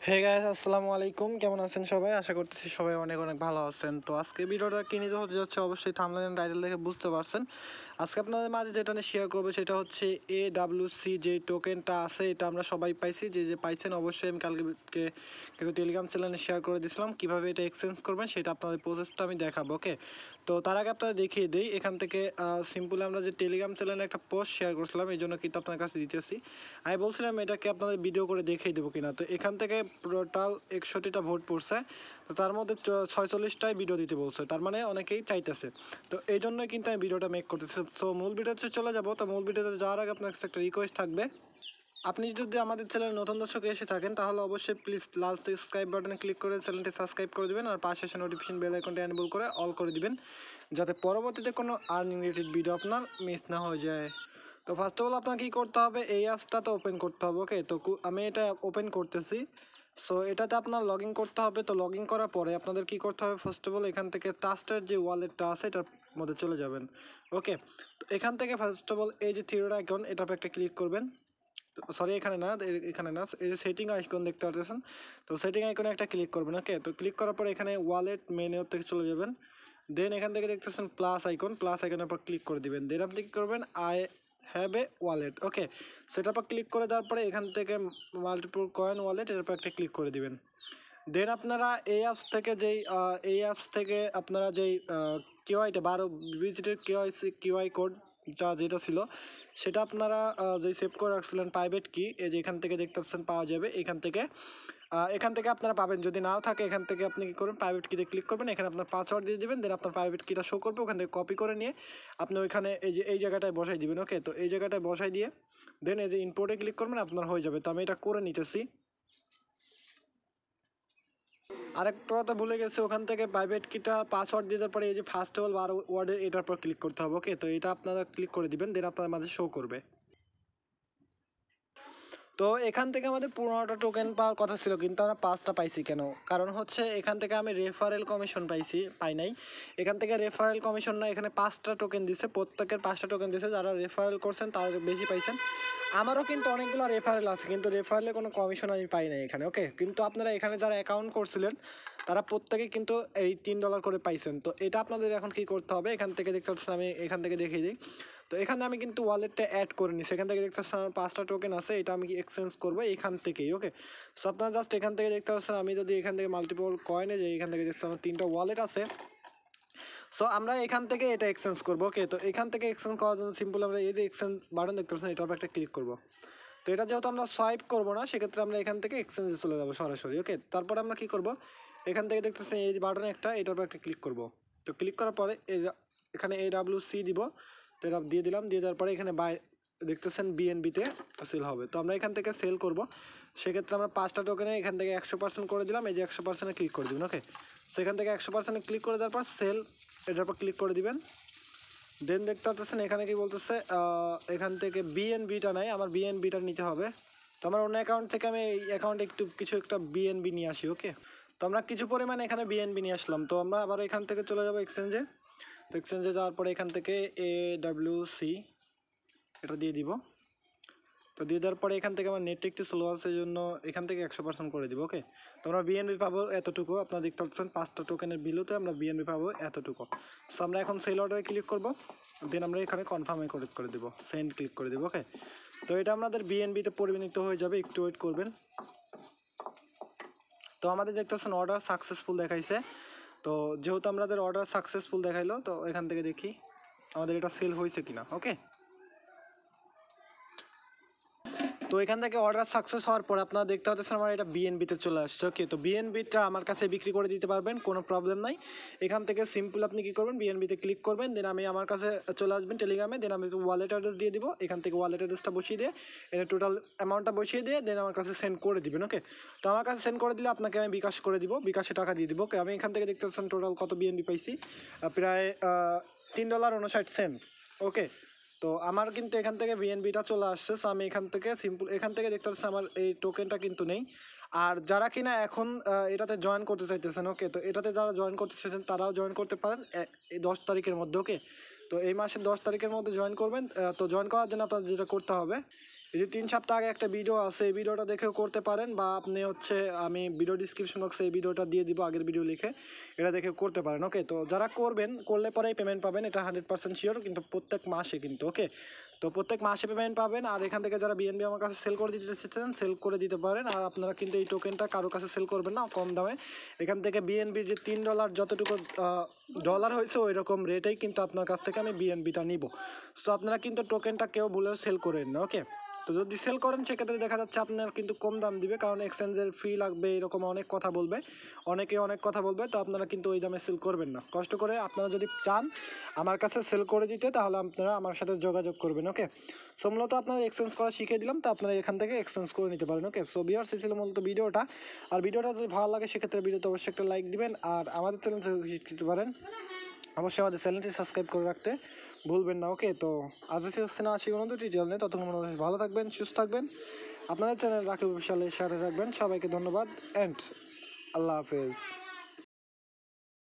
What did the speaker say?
Hey guys, আসসালামু আলাইকুম। কেমন আছেন সবাই? আশা করতেছি সবাই অনেক অনেক ভালো আছেন। তো আজকে ভিডিওটা কি নিয়ে হতে যাচ্ছে অবশ্যই থাম্বনেল এন্ড টাইটেল দেখে বুঝতে পারছেন। আজকে আপনাদের মাঝে যেটা নিয়ে শেয়ার করবো সেটা হচ্ছে AWC যে টোকেনটা আছে, এটা আমরা সবাই পাইছি। যে পাইছেন অবশ্যই আমি কালকে কিন্তু টেলিগ্রাম চ্যানেলে শেয়ার করে দিয়েছিলাম কীভাবে এটা এক্সচেঞ্জ করবেন সেটা আপনাদের প্রসেসটা আমি দেখাবো। ওকে, তো তার আগে আপনারা দেখিয়ে দিই এখান থেকে সিম্পলি আমরা যে টেলিগ্রাম চ্যানেলে একটা পোস্ট শেয়ার করছিলাম, এই জন্য কিন্তু আপনার কাছে দিতেছি। আমি বলছিলাম এটাকে আপনাদের ভিডিও করে দেখিয়ে দেবো কিনা। তো এখান থেকে টোটাল 61টা ভোট পড়ছে, তো তার মধ্যে 46টাই ভিডিও দিতে বলছে, তার মানে অনেকেই চাইতেছে। তো এই জন্যই কিন্তু আমি ভিডিওটা মেক করতেছি। তো মূল ভিডিওতে চলে যাবো। তো মূল ভিডিওতে যাওয়ার আগে আপনার কাছে একটা রিকোয়েস্ট থাকবে, আপনি যদি আমাদের চ্যানেলে নতুন দর্শক এসে থাকেন তাহলে অবশ্যই প্লিজ লাল সাবস্ক্রাইব বাটনে ক্লিক করে চ্যানেলটি সাবস্ক্রাইব করে দেবেন, আর পাশে এসে নোটিফিকেশন বেল আইকনটি এনেবল করে অল করে দিবেন, যাতে পরবর্তীতে কোনো আর্নিং রিলেটেড ভিডিও আপনার মিস না হয়ে যায়। তো ফার্স্ট অফ অল আপনাকে কী করতে হবে, এই অ্যাপসটা তো ওপেন করতে হবে। ওকে, তো আমি এটা ওপেন করতেছি। সো এটাতে আপনার লগ ইন করতে হবে। তো লগ ইন করার পরে আপনাদের কী করতে হবে, ফার্স্ট অফ অল এখান থেকে ট্রাস্টের যে ওয়ালেটটা আছে এটার মধ্যে চলে যাবেন। ওকে, তো এখান থেকে ফার্স্ট অফ অল এই যে থ্রিডট আইকন এটার উপর একটা ক্লিক করবেন। সরি, এখানে না, এই যে সেটিং আইকন দেখতে পাচ্ছেন, তো সেটিং আইকনে একটা ক্লিক করবেন। ওকে, তো ক্লিক করার পরে এখানে ওয়ালেট মেনু থেকে চলে যাবেন। দেন এখান থেকে দেখতেছেন প্লাস আইকনের উপর ক্লিক করে দিবেন। দেন আপনি কী করবেন, আই হ্যাভ এ ওয়ালেট। ওকে, সেটার পর ক্লিক করে দেওয়ার পরে এখান থেকে মাল্টিপল কয়েন ওয়ালেট এর উপর একটা ক্লিক করে দিবেন। দেন আপনারা এই অ্যাপস থেকে আপনারা যেই কিউআইটা 12 ডিজিটের কিউআই কোডটা যেটা ছিল সেটা আপনারা যেই সেভ করে রাখছিলেন প্রাইভেট কি, এই যে এখান থেকে দেখতে পাচ্ছেন পাওয়া যাবে। এখান থেকে আপনারা পাবেন। যদি নাও থাকে এখান থেকে আপনি কী করবেন, প্রাইভেট কিতে ক্লিক করবেন, এখানে আপনার পাসওয়ার্ড দিয়ে দেবেন। দেন আপনার প্রাইভেট কিটা শো করবে, ওখান থেকে কপি করে নিয়ে আপনি ওইখানে এই জায়গাটায় বসাই দিবেন। ওকে, তো এই জায়গাটায় বসাই দিয়ে দেন এই যে ইম্পোর্টে ক্লিক করবেন, আপনার হয়ে যাবে। তো আমি এটা করে নিতেছি। আরেকটা কথা ভুলে গেছি, ওখান থেকে প্রাইভেট কিটা পাসওয়ার্ড দিয়ে দেওয়ার পরে এই যে ফার্স্ট অফ অল 12 ওয়ার্ডের এটার পর ক্লিক করতে হবে। ওকে, তো এটা আপনারা ক্লিক করে দিবেন, দেন আপনার মাঝে শো করবে। তো এখান থেকে আমাদের 15টা টোকেন পাওয়ার কথা ছিল, কিন্তু আমরা 5টা পাইছি। কেন? কারণ হচ্ছে এখান থেকে আমি রেফারেল কমিশন পাই নাই। এখান থেকে রেফারেল কমিশন না, এখানে 5টা টোকেন দিছে, প্রত্যেকের 5টা টোকেন দিছে। যারা রেফারেল করছেন তারা বেশি পাইছেন। আমারও কিন্তু অনেকগুলো রেফারেল আছে, কিন্তু রেফারেলে কোনো কমিশন আমি পাই নাই এখানে। ওকে, কিন্তু আপনারা এখানে যারা অ্যাকাউন্ট করছিলেন তারা প্রত্যেকে কিন্তু এই $3 করে পাইছেন। তো এটা আপনাদের এখন কি করতে হবে, এখান থেকে দেখতে পাচ্ছেন, আমি এখান থেকে দেখিয়ে দিই। তো এখানে আমি কিন্তু ওয়ালেটটা অ্যাড করে নিই। সেখান থেকে দেখতে পাচ্ছেন আমার 5টা টোকেন আছে, এটা আমি এক্সচেঞ্জ করবো এখান থেকেই। ওকে, সো আপনারা জাস্ট এখান থেকে দেখতে পাচ্ছেন, আমি যদি এখান থেকে মাল্টিপল কয়েনে যাই, এখান থেকে দেখতে আমার 3টা ওয়ালেট আছে। সো আমরা এখান থেকে এটা এক্সচেঞ্জ করবো। ওকে, তো এখান থেকে এক্সচেঞ্জ করার জন্য সিম্পল আমরা এই যে এক্সচেঞ্জ বাটন দেখতে পাচ্ছেন এটার উপর একটা ক্লিক করবো। তো এটা যেহেতু আমরা সোয়াইপ করবো না, সেক্ষেত্রে আমরা এখান থেকে এক্সচেঞ্জে চলে যাবো সরাসরি। ওকে, তারপরে আমরা কী করবো, এখান থেকে দেখতেছেন এই বাটনে এটার উপর একটা ক্লিক করবো। তো ক্লিক করার পরে এখানে AWC দিব। তো এটা দিয়ে দিলাম। দিয়ে দেওয়ার পরে এখানে দেখতেছেন BNB-তে সেল হবে। তো আমরা এখান থেকে সেল করব, সেক্ষেত্রে আমরা 5টা টোকেনে এখান থেকে 100% করে দিলাম। এই যে 100%-এ ক্লিক করে দিবেন। ওকে, সেখান থেকে 100%-এ ক্লিক করে দেওয়ার পর সেল এটার উপর ক্লিক করে দিবেন। দেন দেখতে পাচ্ছেন এখানে কি বলতেছে, এখান থেকে BNB-টা নাই, আমার BNB-টা নিতে হবে। তো আমার অন্য অ্যাকাউন্ট থেকে আমি এই অ্যাকাউন্টে কিছু একটা BNB নিয়ে আসি। ওকে, তো আমরা কিছু পরিমাণে এখানে BNB নিয়ে আসলাম। তো আমরা আবার এখান থেকে চলে যাবো এক্সচেঞ্জে। তো এক্সচেঞ্জে যাওয়ার পরে এখান থেকে AWC এটা দিয়ে দিব। তো দিয়ে দেওয়ার পরে এখান থেকে আমার নেটটা একটু স্লো আছে, এই জন্য এখান থেকে 100% করে দিব। ওকে, তো আমরা BNB পাবো এতটুকু। আপনারা দেখতে পাচ্ছেন 5টা টোকেনের বিলুতে আমরা BNB পাবো এতটুকু। সো আমরা এখন সেল অর্ডারে ক্লিক করব, দেন আমরা এখানে কনফার্মে করে দেবো, সেন্ড ক্লিক করে দেবো। ওকে, তো এটা আমাদের BNB-তে পরিণত হয়ে যাবে, একটু ওয়েট করবেন। তো আমাদের দেখতে পাচ্ছেন অর্ডার সাকসেসফুল দেখাইছে। তো যেহেতু আমাদের অর্ডার সাকসেসফুল দেখাইলো, তো এখান থেকে দেখি আমাদের এটা সেল হয়েছে কিনা। ওকে, তো এখান থেকে অর্ডার সাকসেস হওয়ার পর আপনারা দেখতে পাচ্ছেন আমার এটা BNB-তে চলে আসছে। ওকে, তো BNB-টা আমার কাছে বিক্রি করে দিতে পারবেন, কোনো প্রবলেম নাই। এখান থেকে সিম্পল আপনি কী করবেন, BNB-তে ক্লিক করবেন, দেন আমার কাছে চলে আসবেন টেলিগ্রামে। দেন আমি ওয়ালেট অ্যাড্রেস দিয়ে দিব, এখান থেকে ওয়ালেট অ্যাড্রেসটা বসিয়ে দিয়ে এটা টোটাল অ্যামাউন্টটা বসিয়ে দিয়ে দেন আমার কাছে সেন্ড করে দিবেন। ওকে, তো আমার কাছে সেন্ড করে দিলে আপনাকে আমি বিকাশ করে দিব, বিকাশে টাকা দিয়ে দিব। ওকে, আমি এখান থেকে দেখতে পাচ্ছেন টোটাল কত BNB পাইছি, প্রায় $3.59। ওকে, তো আমার কিন্তু এখান থেকে BNB-টা চলে আসছে। সো আমি এখান থেকে দেখতে পাচ্ছি আমার এই টোকেনটা কিন্তু নেই। আর যারা কিনা এখন এটাতে জয়েন করতে চাইতেছেন, ওকে, তো এটাতে যারা জয়েন করতে চাইছেন তারাও জয়েন করতে পারেন এই 10 তারিখের মধ্যে। ওকে, তো এই মাসের 10 তারিখের মধ্যে জয়েন করবেন। তো জয়েন করার জন্য আপনাদের যেটা করতে হবে, এই যে 3 সপ্তাহ আগে একটা ভিডিও আছে, এই ভিডিওটা দেখেও করতে পারেন, বা আপনি হচ্ছে আমি ভিডিও ডিসক্রিপশন বক্সে এই ভিডিওটা দিয়ে দিব, আগের ভিডিও লিখে, এটা দেখে করতে পারেন। ওকে, তো যারা করবেন, করলে পরেই পেমেন্ট পাবেন, এটা 100% শিওর, কিন্তু প্রত্যেক মাসে কিন্তু। ওকে, তো প্রত্যেক মাসে পেমেন্ট পাবেন। আর এখান থেকে যারা বিএনবি আমার কাছে সেল করে দিতে চাচ্ছেন, সেল করে দিতে পারেন। আর আপনারা কিন্তু এই টোকেনটা কারো কাছে সেল করবেন না কম দামে। এখান থেকে বিএনবির যে $3 যতটুকু ডলার হয়েছে ওই রকম রেটেই কিন্তু আপনার কাছ থেকে আমি বিএনবিটা নিব। সো আপনারা কিন্তু টোকেনটা কেউ ভুলেও সেল করেন না। ওকে, তো যদি সেল করেন সেক্ষেত্রে দেখা যাচ্ছে আপনার কিন্তু কম দাম দিবে, কারণ এক্সচেঞ্জের ফি লাগবে, এরকম অনেক কথা বলবে, অনেকে অনেক কথা বলবে। তো আপনারা কিন্তু ওই দামে সেল করবেন না। কষ্ট করে আপনারা যদি চান আমার কাছে সেল করে দিতে, তাহলে আপনারা আমার সাথে যোগাযোগ করবেন। ওকে, সো মূলত আপনারা এক্সচেঞ্জ করা শিখিয়ে দিলাম, তো আপনারা এখান থেকে এক্সচেঞ্জ করে নিতে পারেন। ওকে, সো ভিউয়ার্স, এই ছিল মূলত ভিডিওটা। আর ভিডিওটা যদি ভালো লাগে সেক্ষেত্রে ভিডিওতে অবশ্যই একটা লাইক দিবেন, আর আমাদের চ্যানেল ভিজিট করতে পারেন, অবশ্যই আমাদের চ্যানেলটি সাবস্ক্রাইব করে রাখতে ভুলবেন না। ওকে, তো আজ হচ্ছে না, আসি কোনো দুটি চ্যানেলে, ততক্ষণ ভালো থাকবেন, সুস্থ থাকবেন, আপনাদের চ্যানেল রাকিব অফিশিয়ালের সাথে থাকবেন। সবাইকে ধন্যবাদ অ্যান্ড আল্লাহ হাফেজ।